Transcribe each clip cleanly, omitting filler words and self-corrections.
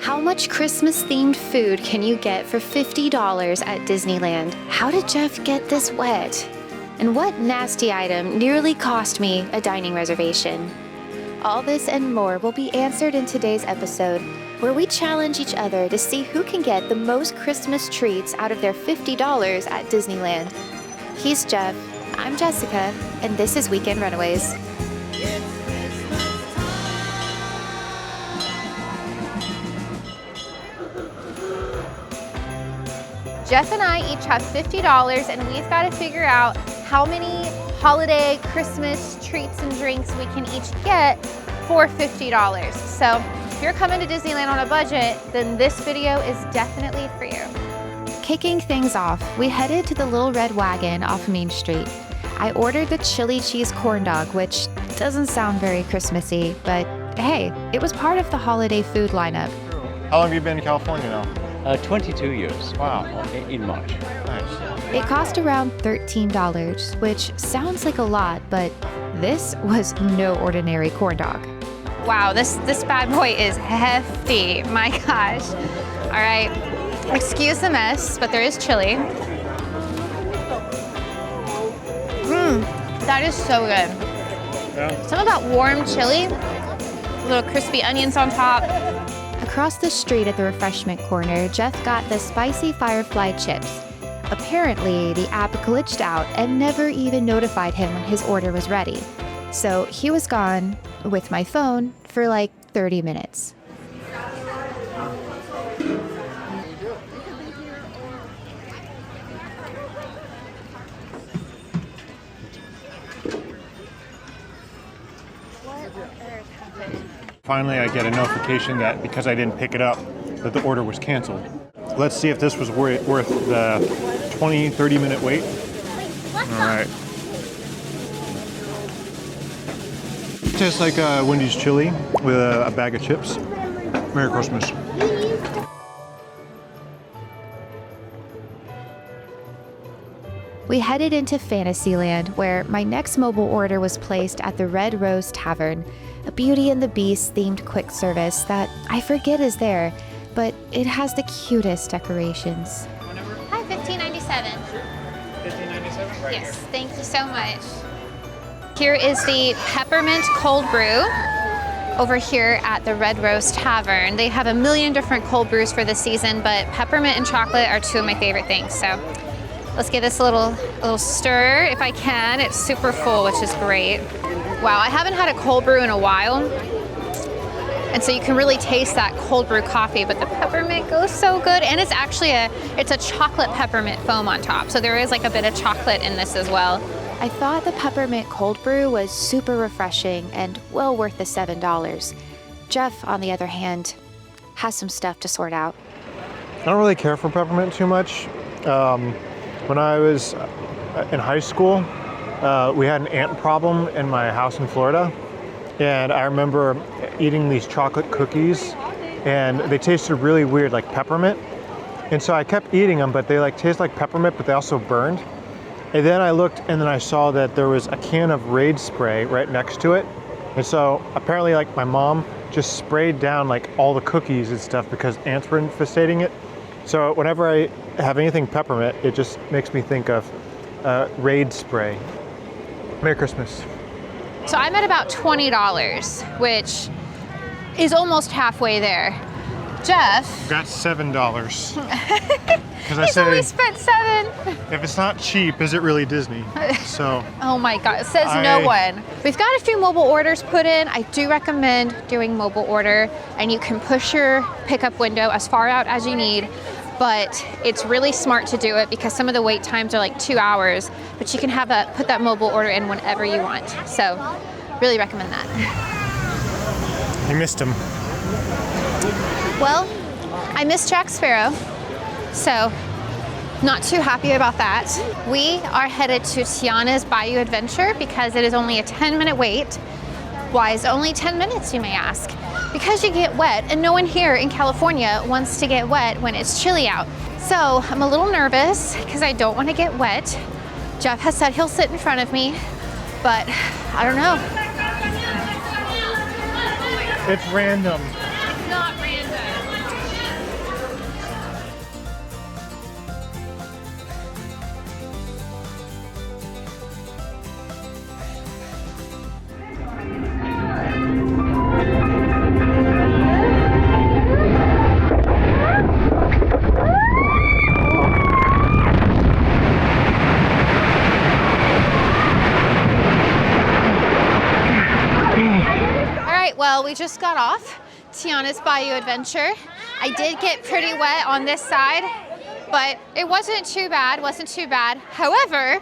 How much Christmas-themed food can you get for $50 at Disneyland? How did Jeff get this wet? And what nasty item nearly cost me a dining reservation? All this and more will be answered in today's episode, where we challenge each other to see who can get the most Christmas treats out of their $50 at Disneyland. He's Jeff, I'm Jessica, and this is Weekend Runaways. Jeff and I each have $50, and we've got to figure out how many holiday Christmas treats and drinks we can each get for $50. So if you're coming to Disneyland on a budget, then this video is definitely for you. Kicking things off, we headed to the Little Red Wagon off Main Street. I ordered the chili cheese corn dog, which doesn't sound very Christmassy, but hey, it was part of the holiday food lineup. How long have you been in California now? 22 years. Wow. In March. Nice. It cost around $13, which sounds like a lot, but this was no ordinary corn dog. Wow, this bad boy is hefty. My gosh. All right, excuse the mess, but there is chili. That is so good. Yeah. Some of that warm chili, little crispy onions on top. Across the street at the refreshment corner, Jeff got the spicy Firefly chips. Apparently, the app glitched out and never even notified him when his order was ready. So he was gone with my phone for like 30 minutes. Finally, I get a notification that because I didn't pick it up, that the order was canceled. Let's see if this was worth the 20, 30-minute wait. All right. Tastes like Wendy's chili with a bag of chips. Merry Christmas. We headed into Fantasyland, where my next mobile order was placed at the Red Rose Tavern, a Beauty and the Beast themed quick service that I forget is there, but it has the cutest decorations. Hi, $15.97. $15.97? Right. Yes, thank you so much. Here is the Peppermint cold brew over here at the Red Rose Tavern. They have a million different cold brews for this season, but peppermint and chocolate are two of my favorite things. So let's give this a little stir if I can. It's super full, which is great. Wow, I haven't had a cold brew in a while. And so you can really taste that cold brew coffee, but the peppermint goes so good. And it's actually it's a chocolate peppermint foam on top. So there is like a bit of chocolate in this as well. I thought the peppermint cold brew was super refreshing and well worth the $7. Jeff, on the other hand, has some stuff to sort out. I don't really care for peppermint too much. When I was in high school, we had an ant problem in my house in Florida. And I remember eating these chocolate cookies and they tasted really weird, like peppermint. And so I kept eating them, but they like taste like peppermint, but they also burned. And then I looked and then I saw that there was a can of Raid spray right next to it. And so apparently like my mom just sprayed down like all the cookies and stuff because ants were infestating it. So whenever I have anything peppermint, it just makes me think of Raid spray. Merry Christmas. So I'm at about $20, which is almost halfway there. Jeff. Got $7. Because I He's say, only spent $7. if it's not cheap, is it really Disney? So. Oh my God, it says no one. We've got a few mobile orders put in. I do recommend doing mobile order, and you can push your pickup window as far out as you need, but it's really smart to do it because some of the wait times are like 2 hours, but you can put that mobile order in whenever you want. So really recommend that. You missed him. Well, I missed Jack Sparrow, so not too happy about that. We are headed to Tiana's Bayou Adventure because it is only a 10-minute wait. Why is it only 10 minutes, you may ask? Because you get wet, and no one here in California wants to get wet when it's chilly out. So I'm a little nervous because I don't want to get wet. Jeff has said he'll sit in front of me, but I don't know. It's random. It's not random. Tiana's Bayou adventure. I did get pretty wet on this side, but it wasn't too bad, However,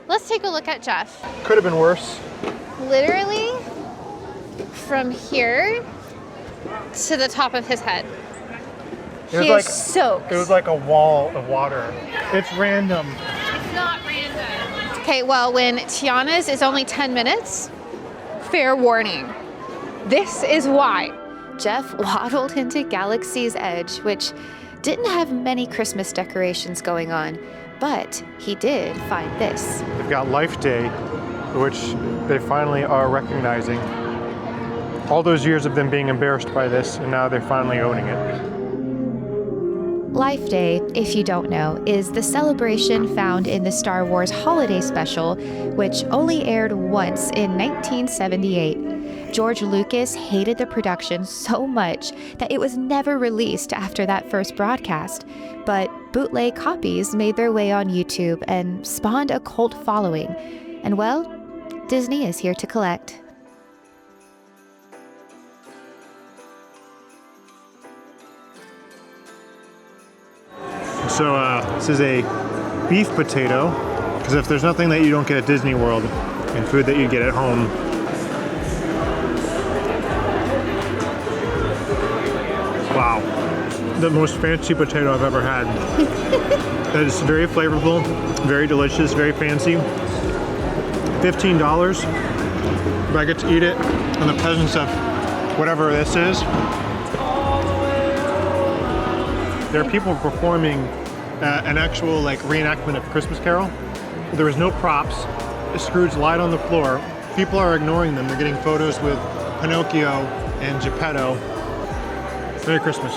let's take a look at Jeff. Could have been worse. Literally from here to the top of his head. He is soaked. It was like a wall of water. It's random. It's not random. Okay, well, when Tiana's is only 10 minutes, fair warning. This is why. Jeff waddled into Galaxy's Edge, which didn't have many Christmas decorations going on, but he did find this. They've got Life Day, which they finally are recognizing. All those years of them being embarrassed by this, and now they're finally owning it. Life Day, if you don't know, is the celebration found in the Star Wars Holiday Special, which only aired once in 1978. George Lucas hated the production so much that it was never released after that first broadcast, but bootleg copies made their way on YouTube and spawned a cult following. And well, Disney is here to collect. So this is a beef potato, because if there's nothing that you don't get at Disney World and food that you get at home, wow, the most fancy potato I've ever had. That is very flavorful, very delicious, very fancy. $15, but I get to eat it in the presence of whatever this is. There are people performing an actual reenactment of Christmas Carol. There was no props. Scrooge lied on the floor. People are ignoring them. They're getting photos with Pinocchio and Geppetto. Merry Christmas.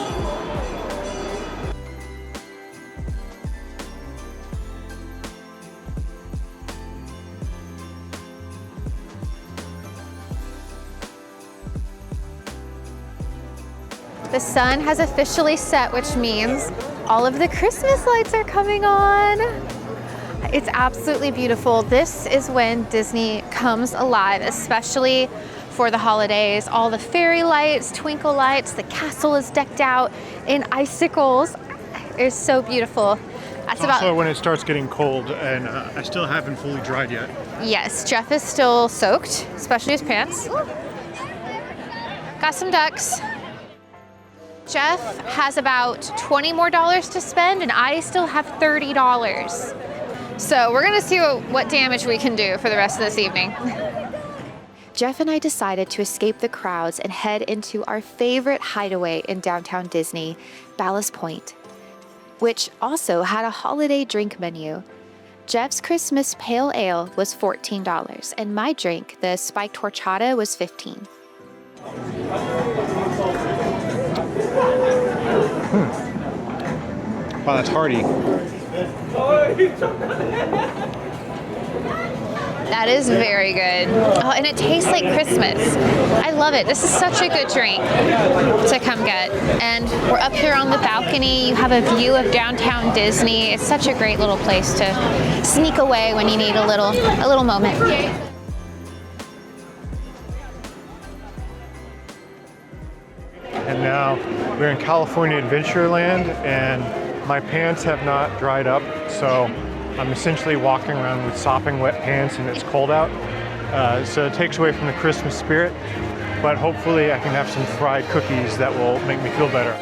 The sun has officially set, which means all of the Christmas lights are coming on. It's absolutely beautiful. This is when Disney comes alive, especially for the holidays. All the fairy lights, twinkle lights, the castle is decked out in icicles. It's so beautiful. That's also when it starts getting cold, and I still haven't fully dried yet. Yes, Jeff is still soaked, especially his pants. Got some ducks. Jeff has about $20 more to spend, and I still have $30. So we're gonna see what damage we can do for the rest of this evening. Jeff and I decided to escape the crowds and head into our favorite hideaway in downtown Disney, Ballast Point, which also had a holiday drink menu. Jeff's Christmas Pale Ale was $14, and my drink, the spiked horchata, was $15. Wow, that's hearty. That is very good. Oh, and it tastes like Christmas. I love it. This is such a good drink to come get. And we're up here on the balcony. You have a view of downtown Disney. It's such a great little place to sneak away when you need a little moment. And now we're in California Adventureland, and my pants have not dried up, so I'm essentially walking around with sopping wet pants, and it's cold out. So it takes away from the Christmas spirit, but hopefully I can have some fried cookies that will make me feel better.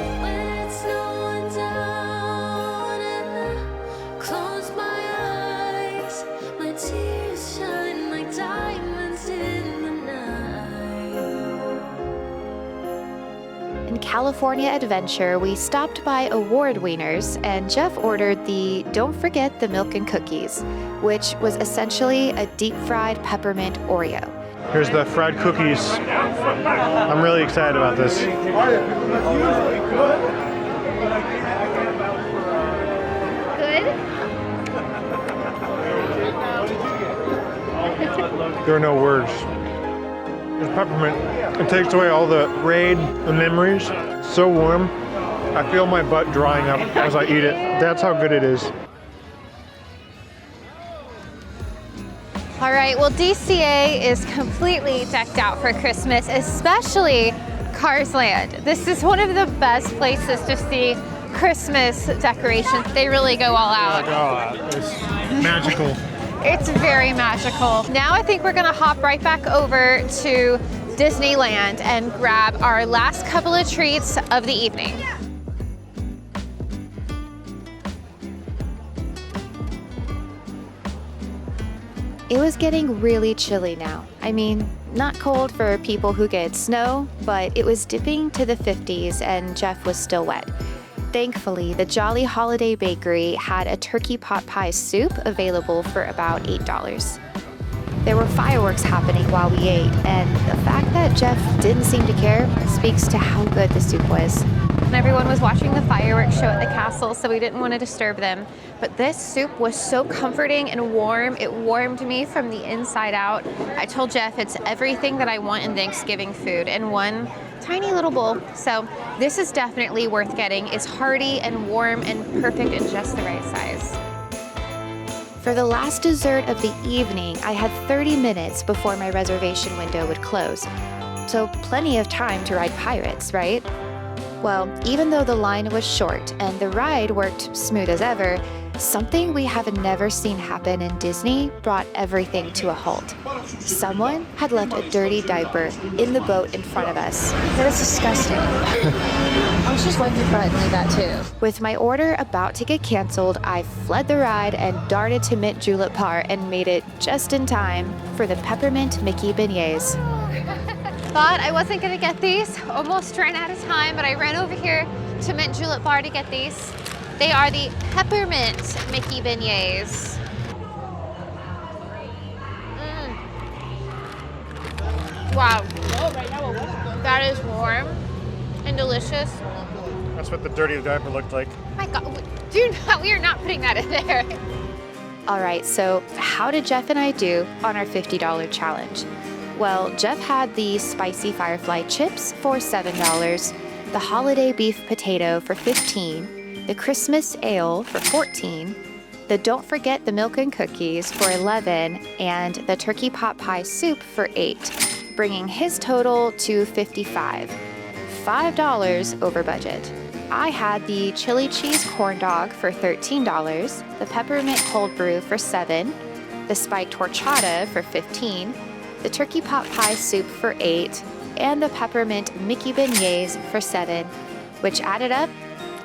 California Adventure, we stopped by Award Wieners, and Jeff ordered the Don't Forget the Milk and Cookies, which was essentially a deep-fried peppermint Oreo. Here's the fried cookies. I'm really excited about this. Good? There are no words. It's peppermint. It takes away all the raid, the memories. So warm. I feel my butt drying up as I eat it. That's how good it is. All right, well, DCA is completely decked out for Christmas, especially Cars Land. This is one of the best places to see Christmas decorations. They really go all out. It's magical. It's very magical. Now I think we're gonna hop right back over to Disneyland and grab our last couple of treats of the evening. It was getting really chilly now. I mean, not cold for people who get snow, but it was dipping to the 50s and Jeff was still wet. Thankfully, the Jolly Holiday Bakery had a turkey pot pie soup available for about $8. There were fireworks happening while we ate, and the fact that Jeff didn't seem to care speaks to how good the soup was. And everyone was watching the fireworks show at the castle, so we didn't want to disturb them. But this soup was so comforting and warm. It warmed me from the inside out. I told Jeff it's everything that I want in Thanksgiving food in one tiny little bowl. So this is definitely worth getting. It's hearty and warm and perfect in just the right size. For the last dessert of the evening, I had 30 minutes before my reservation window would close. So plenty of time to ride Pirates, right? Well, even though the line was short and the ride worked smooth as ever, something we have never seen happen in Disney brought everything to a halt. Someone had left a dirty diaper in the boat in front of us. That is disgusting. I was just wiping your butt and leave that too. With my order about to get canceled, I fled the ride and darted to Mint Julep Bar and made it just in time for the Peppermint Mickey Beignets. Thought I wasn't gonna get these, almost ran out of time, but I ran over here to Mint Julep Bar to get these. They are the Peppermint Mickey Beignets. Wow, that is warm and delicious. That's what the dirty diaper looked like. My God, we are not putting that in there. All right, so how did Jeff and I do on our $50 challenge? Well, Jeff had the spicy Firefly chips for $7, the holiday beef potato for $15, the Christmas ale for $14, the don't forget the milk and cookies for $11, and the turkey pot pie soup for $8, bringing his total to $55, $5 over budget. I had the chili cheese corn dog for $13, the peppermint cold brew for $7, the spiked horchata for $15, the turkey pot pie soup for $8, and the peppermint Mickey Beignets for $7, which added up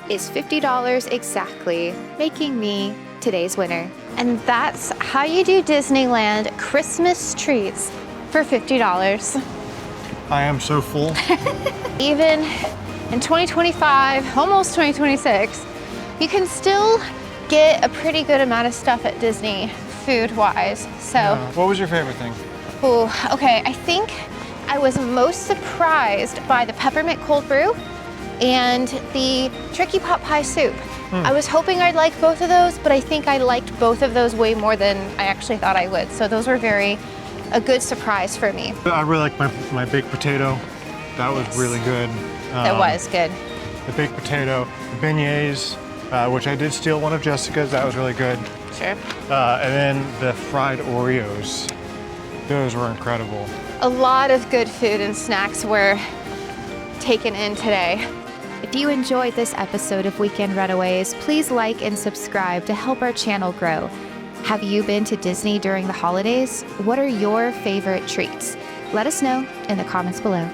is $50 exactly, making me today's winner. And that's how you do Disneyland Christmas treats for $50. I am so full. Even in 2025, almost 2026, you can still get a pretty good amount of stuff at Disney food-wise. So, What was your favorite thing? ooh, okay, I think I was most surprised by the peppermint cold brew and the turkey pot pie soup. I was hoping I'd like both of those, but I think I liked both of those way more than I actually thought I would. So those were a good surprise for me. I really like my baked potato. That was really good. That was good. The baked potato, the beignets, which I did steal one of Jessica's. That was really good. Sure. And then the fried Oreos. Those were incredible. A lot of good food and snacks were taken in today. If you enjoyed this episode of Weekend Runaways, please like and subscribe to help our channel grow. Have you been to Disney during the holidays? What are your favorite treats? Let us know in the comments below.